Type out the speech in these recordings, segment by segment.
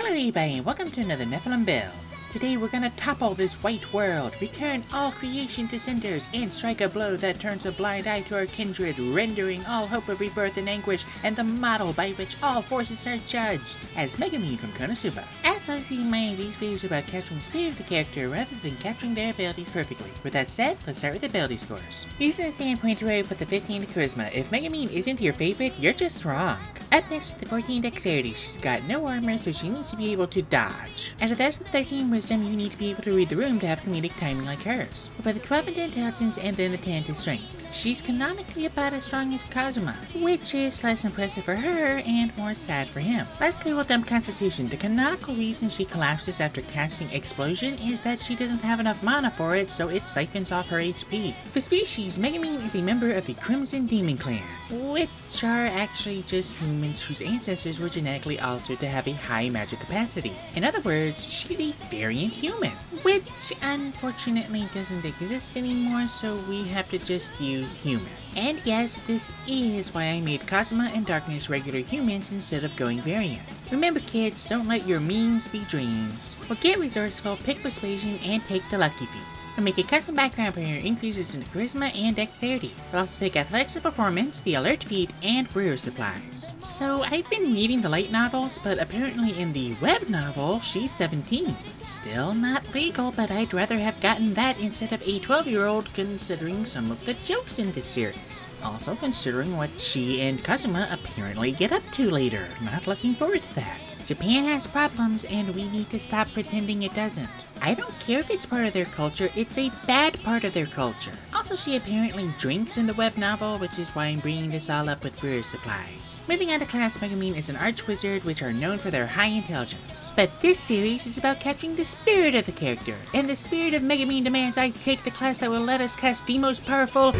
Hello everybody and welcome to another Nephilim build. Today we're gonna topple this white world, return all creation to cinders, and strike a blow that turns a blind eye to our kindred, rendering all hope of rebirth in anguish, and the model by which all forces are judged, as Megumin from Konosuba. As I see in mind, these videos are about capturing the spirit of the character rather than capturing their abilities perfectly. With that said, let's start with the ability scores. Using the standpoint where I put the 15 to Charisma, if Megumin isn't your favorite, you're just wrong. Up next, the 14 Dexterity. She's got no armor, so she needs to be able to dodge. And if that's the 13 Wisdom, you need to be able to read the room to have comedic timing like hers. We'll put the 12 into Intelligence and then the 10 to Strength. She's canonically about as strong as Kazuma, which is less impressive for her and more sad for him. Lastly, we'll dump Constitution. The canonical reason she collapses after casting Explosion is that she doesn't have enough mana for it, so it siphons off her HP. For species, Megumin is a member of the Crimson Demon Clan, which are actually just humans whose ancestors were genetically altered to have a high magic capacity. In other words, she's a variant human, which unfortunately doesn't exist anymore, so we have to just use human. And yes, this is why I made Kazuma and Darkness regular humans instead of going variant. Remember kids, don't let your memes be dreams. Well, get resourceful, pick Persuasion, and take the Lucky Feat. We'll make a custom background for your increases in Charisma and Dexterity. We'll also take Athletics and Performance, the Alert Feat, and Brewer Supplies. So I've been reading the light novels, but apparently in the web novel, she's 17. Still not legal, but I'd rather have gotten that instead of a 12-year-old considering some of the jokes in this series. Also considering what she and Kazuma apparently get up to later. Not looking forward to that. Japan has problems and we need to stop pretending it doesn't. I don't care if it's part of their culture, it's a bad part of their culture. Also, she apparently drinks in the web novel, which is why I'm bringing this all up with brewer supplies. Moving on to class, Megumin is an arch-wizard, which are known for their high intelligence. But this series is about capturing the spirit of the character, and the spirit of Megumin demands I take the class that will let us cast the most powerful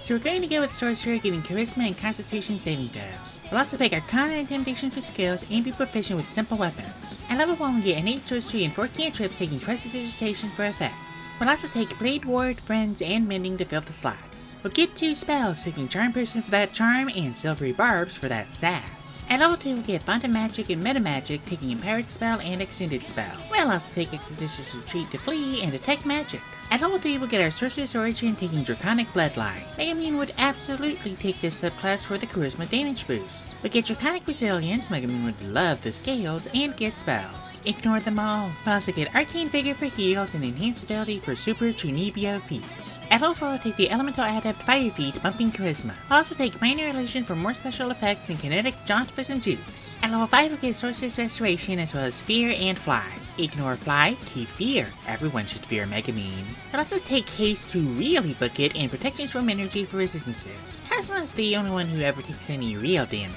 So we're going to go with Sorcerer, getting Charisma and Constitution saving throws. We'll also pick Arcana and Intimidation for skills and be proficient with simple weapons. At level 1 we get innate Sorcery and 4 cantrips taking Prestidigitation for effects. We'll also take Blade Ward, Friends, and Mending to fill the slots. We'll get 2 spells, taking Charm Person for that charm and Silvery Barbs for that sass. At level 2 we'll get Font of Magic and Meta Magic, taking Empowered Spell and Extended Spell. We'll also take Expeditious Retreat to flee and Detect Magic. At level 3 we'll get our Sorceress Origin, taking Draconic Bloodline. Megumin would absolutely take this subclass for the Charisma damage boost. We'll get Draconic Resilience, Megumin would love the scales, and get spells. Ignore them all. We'll also get Arcane Vigor for heals and Enhanced Ability for Super Trinibio feats. At level 4 we'll take the Elemental Adept Fire feat, bumping Charisma. We'll also take Minor Illusion for more special effects and Kinetic Jaunt for some jukes. At level 5 we'll get Sorceress Restoration as well as Fear and Fly. Ignore Fly, keep Fear. Everyone should fear Megumin. We'll also take Haste to really book it and Protections from Energy for resistances. Kazuma's the only one who ever takes any real damage.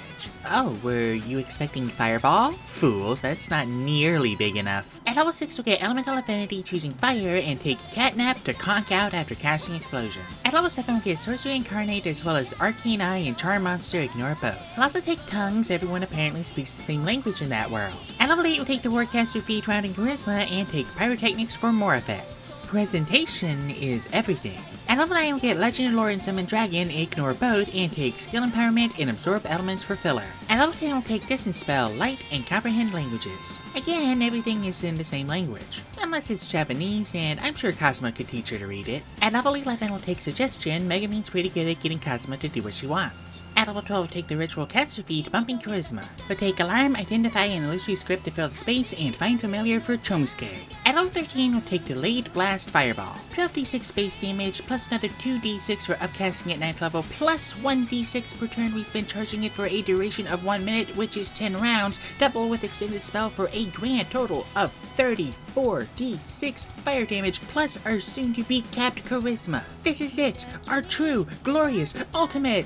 Oh, were you expecting Fireball? Fools, that's not nearly big enough. At level 6 we'll get Elemental Affinity, choosing Fire, and take Catnap to conk out after casting Explosion. At level 7 we'll get Sorcery Incarnate as well as Arcane Eye and Charm Monster, ignore both. We'll also take Tongues, everyone apparently speaks the same language in that world. At level 8 we'll take the Warcaster feat, rounding Charisma, and take Pyrotechnics for more effects. Presentation is everything. At level 9 we'll get Legend, Lore, and Summon Dragon, ignore both, and take Skill Empowerment and Absorb Elements for filler. At level 10 we'll take Distance Spell, Light, and Comprehend Languages. Again, everything is in the same language. Unless it's Japanese, and I'm sure Kazuma could teach her to read it. At level 11 we'll take Suggestion, Megumin's pretty good at getting Kazuma to do what she wants. At level 12 we'll take the Ritual Caster feat, bumping Charisma. We'll take Alarm, Identify, and Illusory Script to fill the space, and Find Familiar for Chomsuke. At level 13 we'll take Delayed Blast Fireball. 12d6 base damage, plus another 2d6 for upcasting at 9th level, plus 1d6 per turn we spend charging it for a duration of 1 minute, which is 10 rounds, double with Extended Spell for a grand total of 34d6 fire damage, plus our soon-to-be capped Charisma. This is it, our true, glorious, ultimate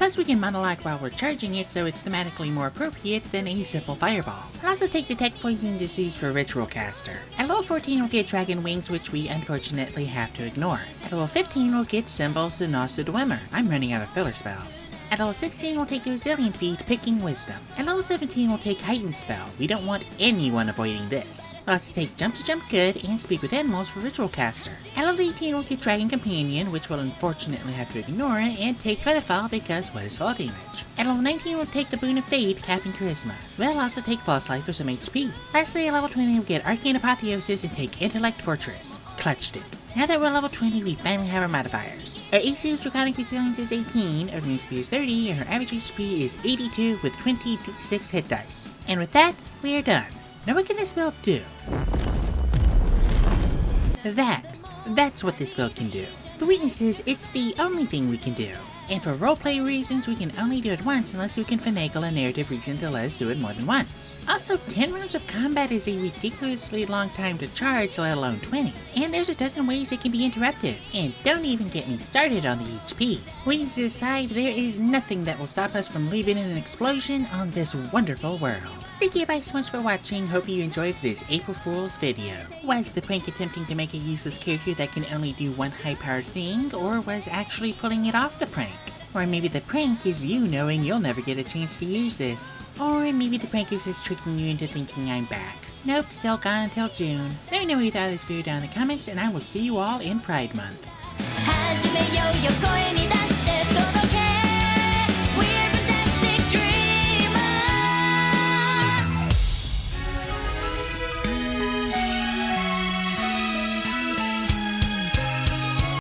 Plus we can monologue while we're charging it, so it's thematically more appropriate than a simple fireball. I'll also take Detect Poison Disease for Ritual Caster. At level 14 we'll get Dragon Wings, which we unfortunately have to ignore. At level 15 we'll get Symbol Synasta Dwemer. I'm running out of filler spells. At level 16, we'll take the Resilient feat, Picking Wisdom. At level 17, we'll take Heightened Spell. We don't want anyone avoiding this. Let's take Jump to Jump Good and Speak with Animals for Ritual Caster. At level 18, we'll get Dragon Companion, which we'll unfortunately have to ignore, and take Featherfall because what is fall damage? At level 19, we'll take the Boon of Fate, Capping Charisma. We'll also take False Life for some HP. Lastly, at level 20, we'll get Arcane Apotheosis and take Intellect Fortress. Clutched it. Now that we're level 20, we finally have our modifiers. Our AC with Draconic Resilience is 18, our new speed is 30, and our average HP is 82 with 20 d6 hit dice. And with that, we are done. Now what can this build do? That's what this build can do. For weaknesses, it's the only thing we can do. And for roleplay reasons, we can only do it once unless we can finagle a narrative reason to let us do it more than once. Also, 10 rounds of combat is a ridiculously long time to charge, let alone 20. And there's a dozen ways it can be interrupted. And don't even get me started on the HP. Weaknesses aside, there is nothing that will stop us from leaving an explosion on this wonderful world. Thank you guys so much for watching, hope you enjoyed this April Fool's video. Was the prank attempting to make a useless character that can only do one high-powered thing, or was actually pulling it off the prank? Or maybe the prank is you knowing you'll never get a chance to use this. Or maybe the prank is just tricking you into thinking I'm back. Nope, still gone until June. Let me know what you thought of this video down in the comments, and I will see you all in Pride Month.